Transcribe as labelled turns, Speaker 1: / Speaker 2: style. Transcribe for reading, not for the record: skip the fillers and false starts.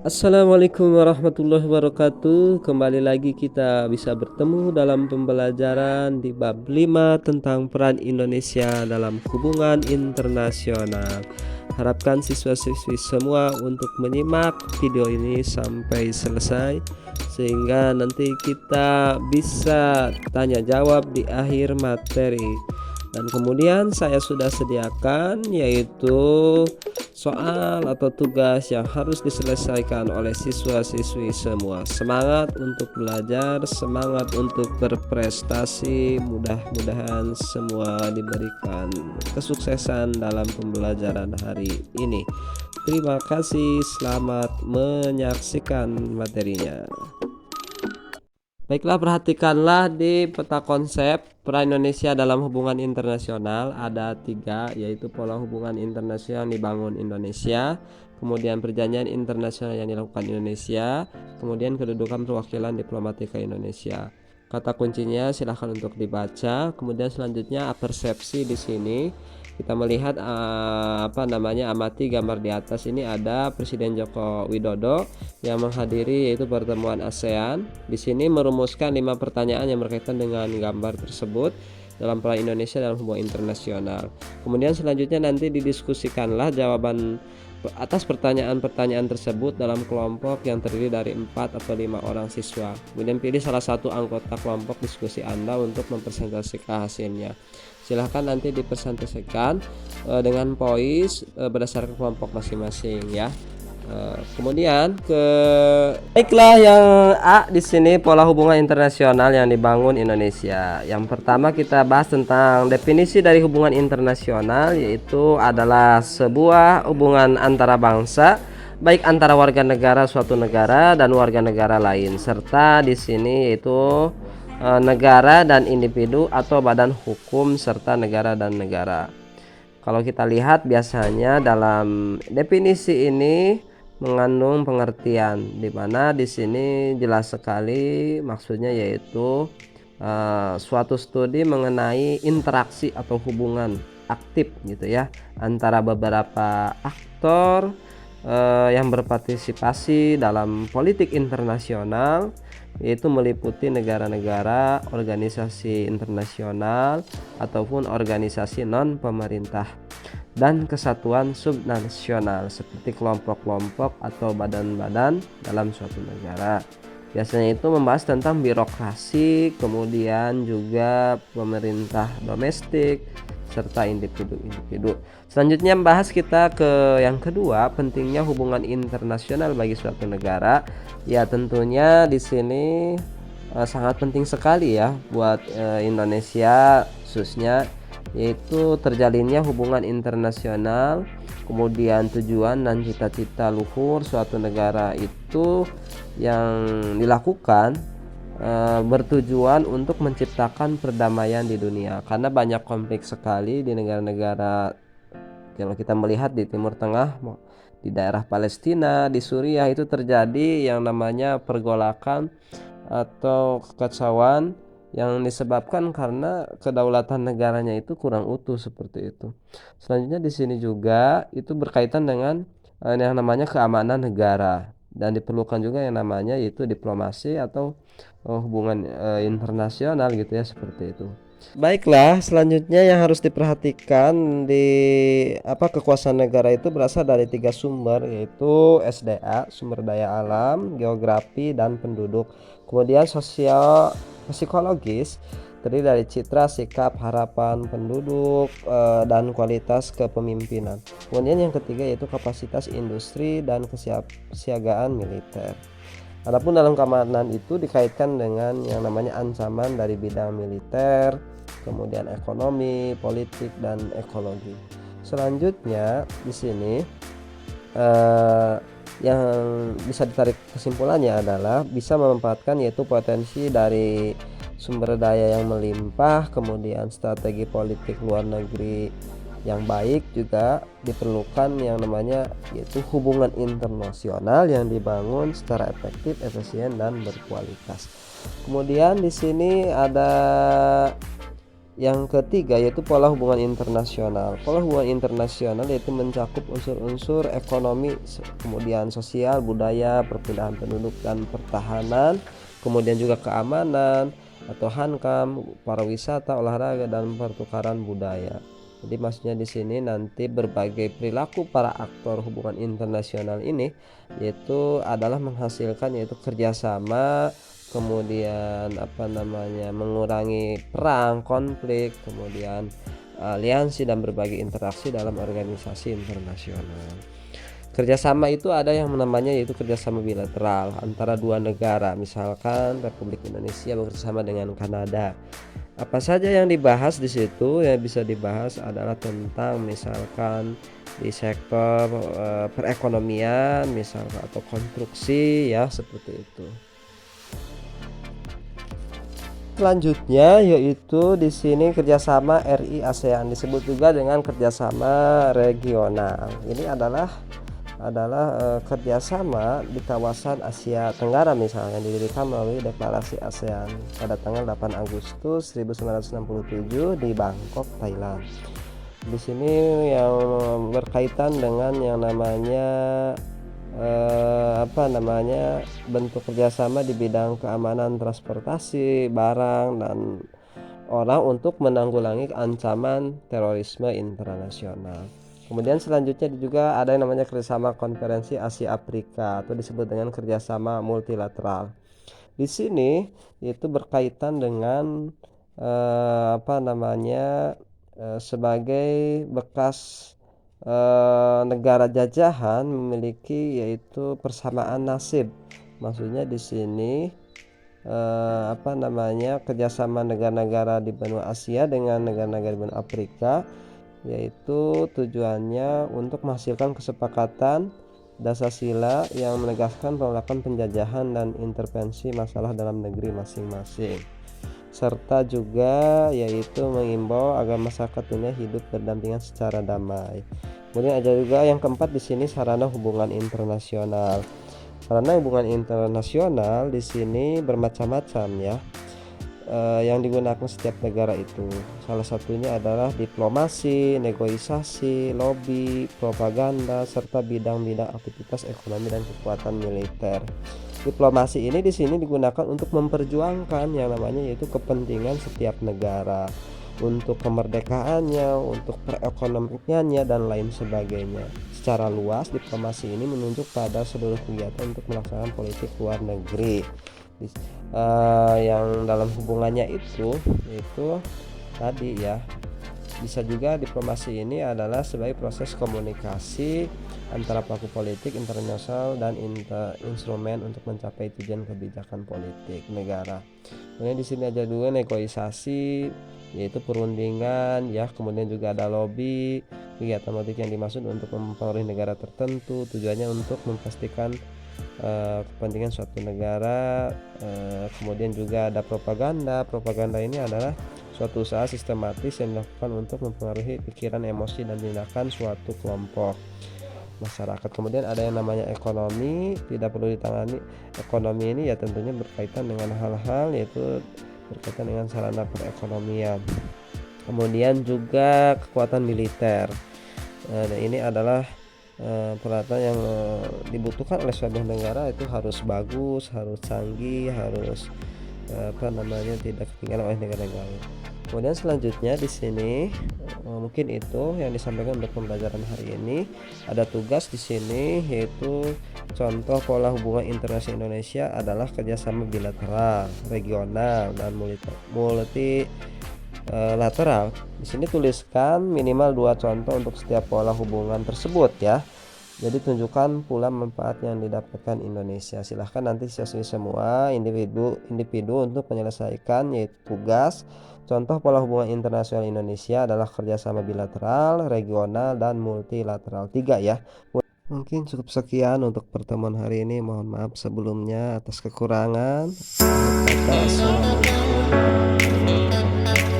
Speaker 1: Assalamualaikum warahmatullahi wabarakatuh. Kembali lagi kita bisa bertemu dalam pembelajaran di bab 5 tentang peran Indonesia dalam hubungan internasional. Harapkan siswa-siswi semua untuk menyimak video ini sampai selesai sehingga nanti kita bisa tanya jawab di akhir materi. Dan kemudian saya sudah sediakan yaitu soal atau tugas yang harus diselesaikan oleh siswa-siswi semua. Semangat untuk belajar, semangat untuk berprestasi. Mudah-mudahan semua diberikan kesuksesan dalam pembelajaran hari ini. Terima kasih, selamat menyaksikan materinya. Baiklah, perhatikanlah di peta konsep peran Indonesia dalam hubungan internasional ada 3, yaitu pola hubungan internasional yang dibangun Indonesia, kemudian perjanjian internasional yang dilakukan Indonesia, kemudian kedudukan perwakilan diplomatika Indonesia. Kata kuncinya silahkan untuk dibaca. Kemudian selanjutnya persepsi di sini. Kita melihat amati gambar di atas ini ada Presiden Joko Widodo yang menghadiri yaitu pertemuan ASEAN. Di sini merumuskan 5 pertanyaan yang berkaitan dengan gambar tersebut dalam peran Indonesia dalam hubungan internasional. Kemudian selanjutnya nanti didiskusikanlah jawaban atas pertanyaan-pertanyaan tersebut dalam kelompok yang terdiri dari 4 atau 5 orang siswa. Kemudian pilih salah satu anggota kelompok diskusi Anda untuk mempresentasikan hasilnya. Silahkan nanti dipresentasikan dengan poin berdasarkan kelompok masing-masing ya. Kemudian baiklah, yang A di sini pola hubungan internasional yang dibangun Indonesia. Yang pertama kita bahas tentang definisi dari hubungan internasional, yaitu adalah sebuah hubungan antara bangsa, baik antara warga negara suatu negara dan warga negara lain, serta di sini yaitu negara dan individu atau badan hukum serta negara dan negara. Kalau kita lihat biasanya dalam definisi ini mengandung pengertian di mana di sini jelas sekali maksudnya, yaitu suatu studi mengenai interaksi atau hubungan aktif gitu ya antara beberapa aktor yang berpartisipasi dalam politik internasional, yaitu meliputi negara-negara, organisasi internasional ataupun organisasi non pemerintah, dan kesatuan subnasional seperti kelompok-kelompok atau badan-badan dalam suatu negara. Biasanya itu membahas tentang birokrasi, kemudian juga pemerintah domestik serta individu-individu. Selanjutnya bahas kita ke yang kedua, pentingnya hubungan internasional bagi suatu negara. Ya tentunya di sini sangat penting sekali ya buat Indonesia khususnya, yaitu terjalinnya hubungan internasional, kemudian tujuan dan cita-cita luhur suatu negara itu yang dilakukan bertujuan untuk menciptakan perdamaian di dunia, karena banyak konflik sekali di negara-negara. Kalau kita melihat di Timur Tengah, di daerah Palestina, di Suriah itu terjadi yang namanya pergolakan atau kekacauan yang disebabkan karena kedaulatan negaranya itu kurang utuh seperti itu. Selanjutnya di sini juga itu berkaitan dengan yang namanya keamanan negara, dan diperlukan juga yang namanya yaitu diplomasi atau hubungan internasional gitu ya, seperti itu. Baiklah, selanjutnya yang harus diperhatikan di kekuasaan negara itu berasal dari 3 sumber, yaitu SDA, sumber daya alam, geografi dan penduduk. Kemudian sosial psikologis, terdiri dari citra, sikap, harapan penduduk dan kualitas kepemimpinan. Kemudian yang ketiga yaitu kapasitas industri dan kesiapsiagaan militer. Adapun dalam keamanan itu dikaitkan dengan yang namanya ancaman dari bidang militer, kemudian ekonomi, politik dan ekologi. Selanjutnya di sini yang bisa ditarik kesimpulannya adalah bisa memanfaatkan yaitu potensi dari sumber daya yang melimpah, kemudian strategi politik luar negeri yang baik, juga diperlukan yang namanya yaitu hubungan internasional yang dibangun secara efektif, efisien dan berkualitas. Kemudian di sini ada Yang ketiga yaitu pola hubungan internasional. Pola hubungan internasional yaitu mencakup unsur-unsur ekonomi, kemudian sosial, budaya, perpindahan penduduk dan pertahanan, kemudian juga keamanan atau hankam, pariwisata, olahraga dan pertukaran budaya. Jadi maksudnya di sini nanti berbagai perilaku para aktor hubungan internasional ini yaitu adalah menghasilkan yaitu kerjasama, kemudian mengurangi perang, konflik, kemudian aliansi dan berbagai interaksi dalam organisasi internasional. Kerjasama itu ada yang namanya yaitu kerjasama bilateral antara dua negara, misalkan Republik Indonesia bekerjasama dengan Kanada. Apa saja yang dibahas di situ yang bisa dibahas adalah tentang misalkan di sektor perekonomian, misalkan atau konstruksi ya seperti itu. Selanjutnya yaitu di sini kerjasama RI ASEAN, disebut juga dengan kerjasama regional. Ini adalah kerjasama di kawasan Asia Tenggara, misalnya didirikan melalui deklarasi ASEAN pada tanggal 8 Agustus 1967 di Bangkok, Thailand. Di sini yang berkaitan dengan yang namanya bentuk kerjasama di bidang keamanan transportasi barang dan orang untuk menanggulangi ancaman terorisme internasional. Kemudian selanjutnya juga ada yang namanya kerjasama konferensi Asia Afrika atau disebut dengan kerjasama multilateral. Di sini itu berkaitan dengan sebagai bekas negara jajahan memiliki yaitu persamaan nasib. Maksudnya di sini kerjasama negara-negara di benua Asia dengan negara-negara di benua Afrika, yaitu tujuannya untuk menghasilkan kesepakatan dasar sila yang menegaskan penolakan penjajahan dan intervensi masalah dalam negeri masing-masing, serta juga yaitu mengimbau agar masyarakat dunia hidup berdampingan secara damai. Kemudian ada juga yang keempat di sini sarana hubungan internasional. Sarana hubungan internasional di sini bermacam-macam ya, yang digunakan setiap negara itu. Salah satunya adalah diplomasi, negosiasi, lobby, propaganda, serta bidang-bidang aktivitas ekonomi dan kekuatan militer. Diplomasi ini di sini digunakan untuk memperjuangkan yang namanya yaitu kepentingan setiap negara, untuk kemerdekaannya, untuk perekonomiannya dan lain sebagainya. Secara luas, diplomasi ini menunjuk pada seluruh kegiatan untuk melaksanakan politik luar negeri. Yang dalam hubungannya itu tadi ya, bisa juga diplomasi ini adalah sebagai proses komunikasi antara pelaku politik internasional dan instrumen untuk mencapai tujuan kebijakan politik negara. Kemudian di sini ada juga negosiasi, yaitu perundingan ya, kemudian juga ada lobby, kegiatan politik yang dimaksud untuk mempengaruhi negara tertentu, tujuannya untuk memastikan kepentingan suatu negara. Kemudian juga ada propaganda. Propaganda ini adalah suatu usaha sistematis yang dilakukan untuk mempengaruhi pikiran, emosi, dan tindakan suatu kelompok masyarakat. Kemudian ada yang namanya ekonomi, tidak perlu ditangani. Ekonomi ini ya tentunya berkaitan dengan hal-hal yaitu berkaitan dengan sarana perekonomian. Kemudian juga kekuatan militer. Dan ini adalah peralatan yang dibutuhkan oleh sebuah negara, itu harus bagus, harus canggih, harus tidak ketinggalan oleh negara-negara. Kemudian selanjutnya di sini mungkin itu yang disampaikan untuk pembelajaran hari ini. Ada tugas di sini yaitu contoh pola hubungan internasional Indonesia adalah kerjasama bilateral, regional, dan multilateral. Di sini tuliskan minimal 2 contoh untuk setiap pola hubungan tersebut ya. Jadi tunjukkan pula manfaat yang didapatkan Indonesia. Silahkan nanti siswa semua individu untuk menyelesaikan yaitu tugas. Contoh pola hubungan internasional Indonesia adalah kerjasama bilateral, regional, dan multilateral. 3 ya. Mungkin cukup sekian untuk pertemuan hari ini. Mohon maaf sebelumnya atas kekurangan. Assalamualaikum warahmatullahi wabarakatuh.